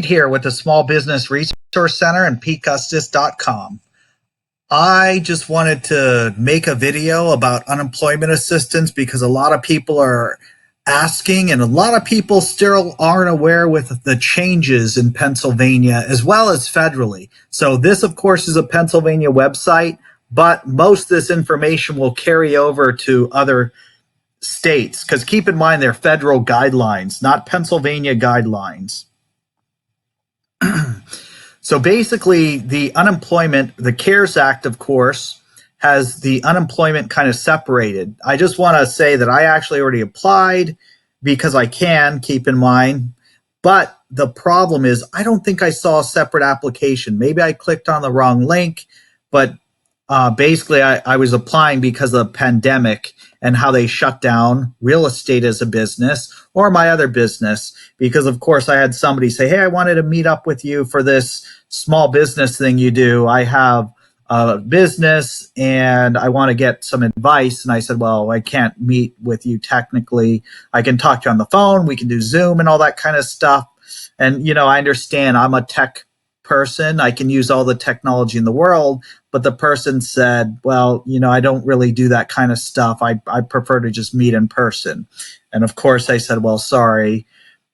here with the Small Business Resource Center and PCustis.com. I just wanted to make a video about unemployment assistance because a lot of people are asking and a lot of people still aren't aware with the changes in Pennsylvania as well as federally. So this, of course, is a Pennsylvania website, but most of this information will carry over to other states because keep in mind they're federal guidelines, not Pennsylvania guidelines. So basically, the CARES Act, of course, has the unemployment kind of separated. I just want to say that I actually already applied because I can, keep in mind. But the problem is I don't think I saw a separate application. Maybe I clicked on the wrong link, but basically I was applying because of the pandemic and how they shut down real estate as a business or my other business. Because, of course, I had somebody say, hey, I wanted to meet up with you for this small business thing you do. I have a business and I want to get some advice. And I said, well, I can't meet with you technically. I can talk to you on the phone. We can do Zoom and all that kind of stuff. And, I understand I'm a tech person. I can use all the technology in the world. But the person said, well, I don't really do that kind of stuff. I prefer to just meet in person. And of course I said, well, sorry,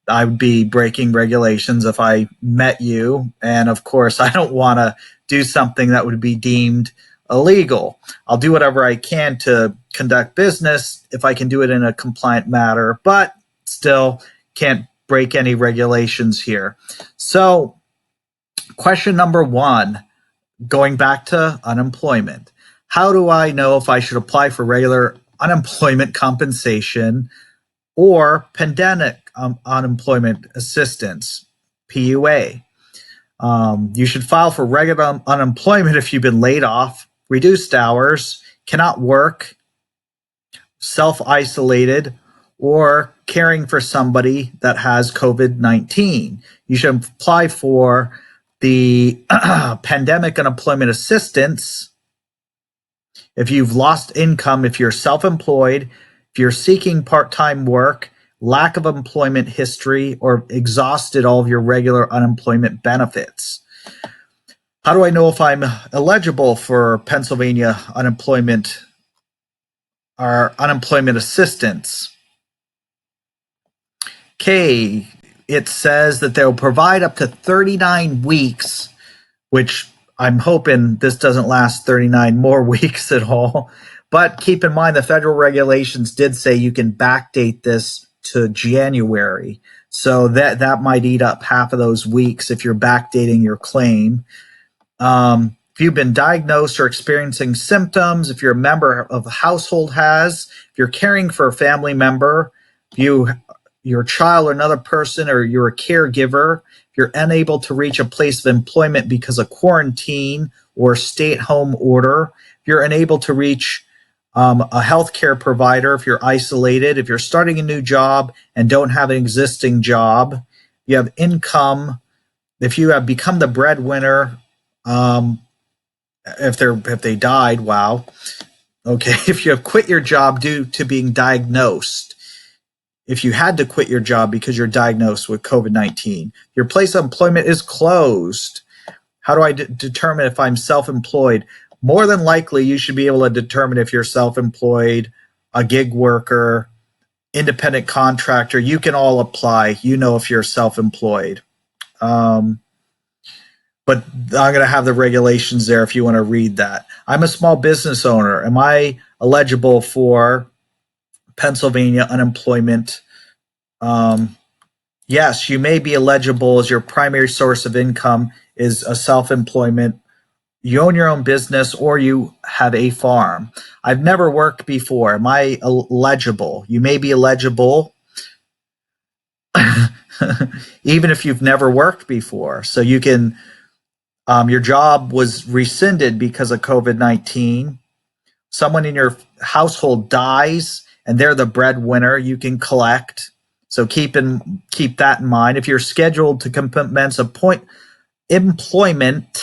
I would be breaking regulations if I met you. And of course I don't want to do something that would be deemed illegal. I'll do whatever I can to conduct business if I can do it in a compliant manner, but still can't break any regulations here. So question number one, going back to unemployment. How do I know if I should apply for regular unemployment compensation or pandemic unemployment assistance, PUA? You should file for regular unemployment if you've been laid off, reduced hours, cannot work, self-isolated, or caring for somebody that has COVID-19. You should apply for the pandemic unemployment assistance if you've lost income, if you're self-employed, if you're seeking part-time work, lack of employment history, or exhausted all of your regular unemployment benefits. How do I know if I'm eligible for Pennsylvania unemployment or unemployment assistance? Okay. It says that they'll provide up to 39 weeks, which I'm hoping this doesn't last 39 more weeks at all. But keep in mind, the federal regulations did say you can backdate this to January. So that might eat up half of those weeks if you're backdating your claim. If you've been diagnosed or experiencing symptoms, if you're a member of a household if you're caring for a family member, your child or another person, or you're a caregiver, if you're unable to reach a place of employment because of quarantine or stay-at-home order, if you're unable to reach a healthcare provider, if you're isolated, if you're starting a new job and don't have an existing job, you have income, if you have become the breadwinner, if they died, wow. Okay, if you have quit your job due to being diagnosed, if you had to quit your job because you're diagnosed with COVID-19, your place of employment is closed. How do I determine if I'm self-employed? More than likely, you should be able to determine if you're self-employed, a gig worker, independent contractor. You can all apply. If you're self-employed. But I'm going to have the regulations there if you want to read that. I'm a small business owner. Am I eligible for Pennsylvania unemployment? Yes, you may be eligible as your primary source of income is a self-employment. You own your own business or you have a farm. I've never worked before. Am I eligible? You may be eligible even if you've never worked before. So you can, your job was rescinded because of COVID-19. Someone in your household dies and they're the breadwinner, you can collect. So keep that in mind. If you're scheduled to commence employment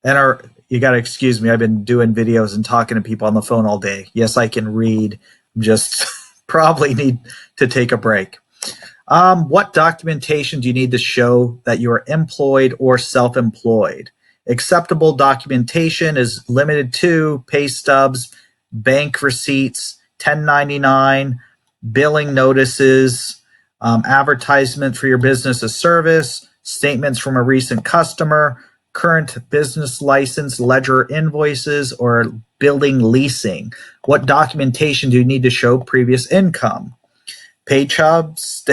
and you got to excuse me, I've been doing videos and talking to people on the phone all day. Yes, I can read. Just probably need to take a break. What documentation do you need to show that you are employed or self-employed? Acceptable documentation is limited to pay stubs, bank receipts, 1099, billing notices, advertisement for your business or service, statements from a recent customer, current business license, ledger invoices, or building leasing. What documentation do you need to show previous income? Pay stubs,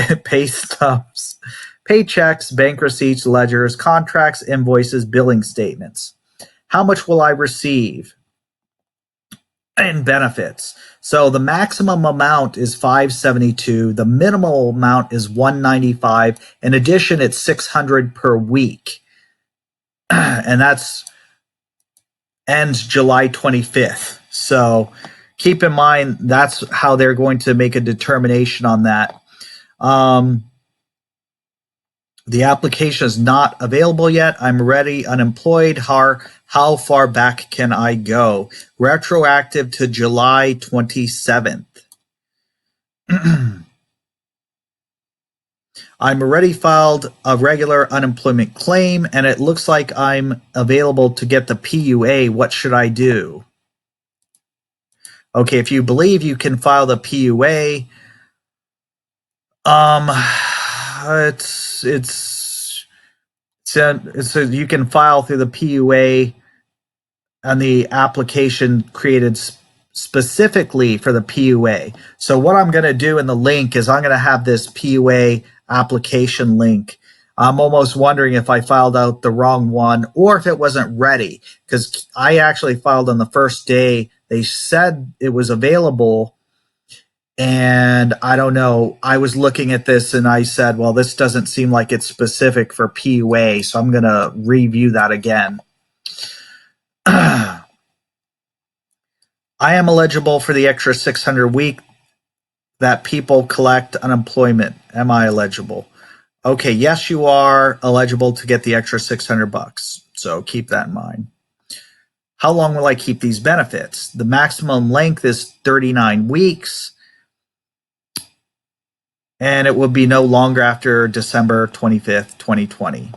paychecks, bank receipts, ledgers, contracts, invoices, billing statements. How much will I receive in benefits? So the maximum amount is $572. The minimal amount is $195. In addition, it's $600 per week, and that's ends July 25th. So keep in mind that's how they're going to make a determination on that. The application is not available yet. I'm ready, unemployed. How far back can I go? Retroactive to July 27th. I'm already filed a regular unemployment claim, and it looks like I'm available to get the PUA. What should I do? Okay, if you believe you can file the PUA, so you can file through the PUA and the application created specifically for the PUA. So what I'm going to do in the link is I'm going to have this PUA application link. I'm almost wondering if I filed out the wrong one or if it wasn't ready, because I actually filed on the first day. They said it was available, and I don't know. I was looking at this and I said, well, this doesn't seem like it's specific for PUA, so I'm going to review that again. I am eligible for the extra 600 a week that people collect unemployment. Am I eligible? Okay, yes, you are eligible to get the extra $600. So keep that in mind. How long will I keep these benefits? The maximum length is 39 weeks, and it will be no longer after December 25th, 2020.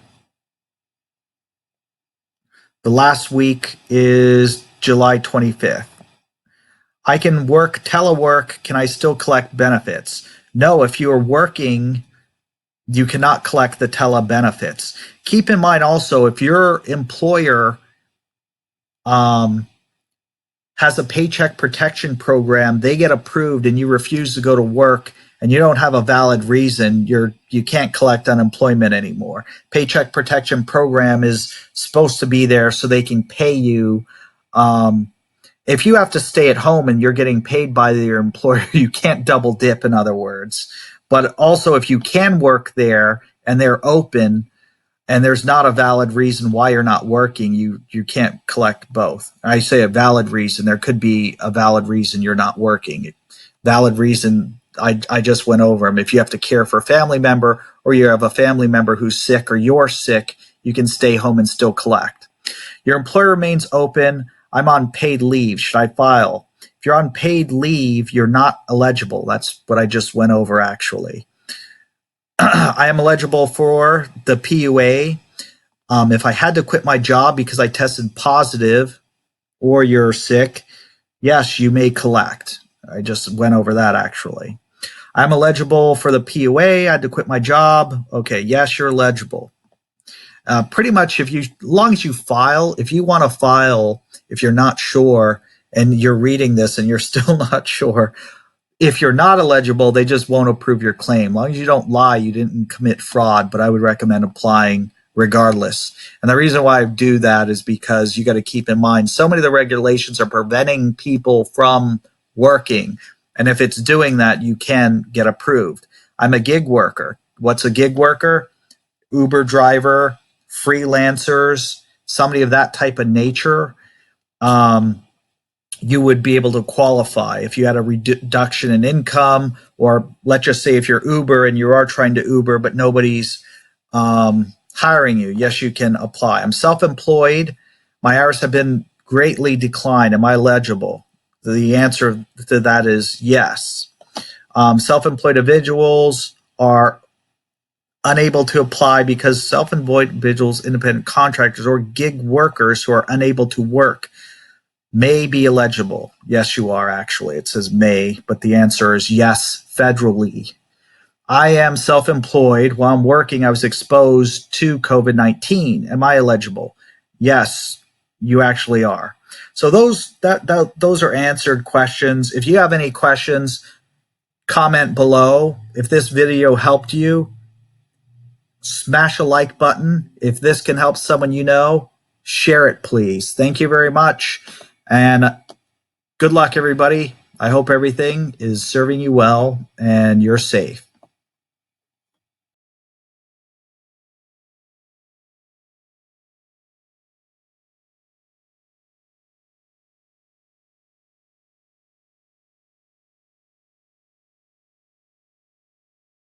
The last week is July 25th. I can work telework. Can I still collect benefits? No, if you are working, you cannot collect the tele benefits. Keep in mind also, if your employer has a paycheck protection program, they get approved and you refuse to go to work and you don't have a valid reason, you can't collect unemployment anymore. Paycheck protection program is supposed to be there so they can pay you. If you have to stay at home and you're getting paid by your employer, you can't double dip, in other words. But also, if you can work there and they're open and there's not a valid reason why you're not working, you can't collect both. I say a valid reason. There could be a valid reason you're not working. Valid reason, I just went over them. If you have to care for a family member or you have a family member who's sick or you're sick, you can stay home and still collect. Your employer remains open. I'm on paid leave. Should I file? If you're on paid leave, you're not eligible. That's what I just went over, actually. I am eligible for the PUA. If I had to quit my job because I tested positive or you're sick, yes, you may collect. I just went over that, actually. I'm eligible for the PUA. I had to quit my job. Okay, yes, you're eligible. Pretty much, as long as you file, if you want to file, if you're not sure and you're reading this and you're still not sure, if you're not eligible, they just won't approve your claim. As long as you don't lie, you didn't commit fraud, but I would recommend applying regardless. And the reason why I do that is because you got to keep in mind, so many of the regulations are preventing people from working. And if it's doing that, you can get approved. I'm a gig worker. What's a gig worker? Uber driver, freelancers, somebody of that type of nature. You would be able to qualify if you had a reduction in income, or let's just say if you're Uber and you are trying to Uber, but nobody's hiring you. Yes, you can apply. I'm self-employed. My hours have been greatly declined. Am I eligible? The answer to that is yes. Self-employed individuals are unable to apply because self-employed individuals, independent contractors, or gig workers who are unable to work may be eligible. Yes, you are actually. It says may, but the answer is yes, federally. I am self-employed. While I'm working, I was exposed to COVID-19. Am I eligible? Yes, you actually are. So those are answered questions. If you have any questions, comment below. If this video helped you, smash a like button. If this can help someone you know, share it, please. Thank you very much. And good luck, everybody. I hope everything is serving you well and you're safe.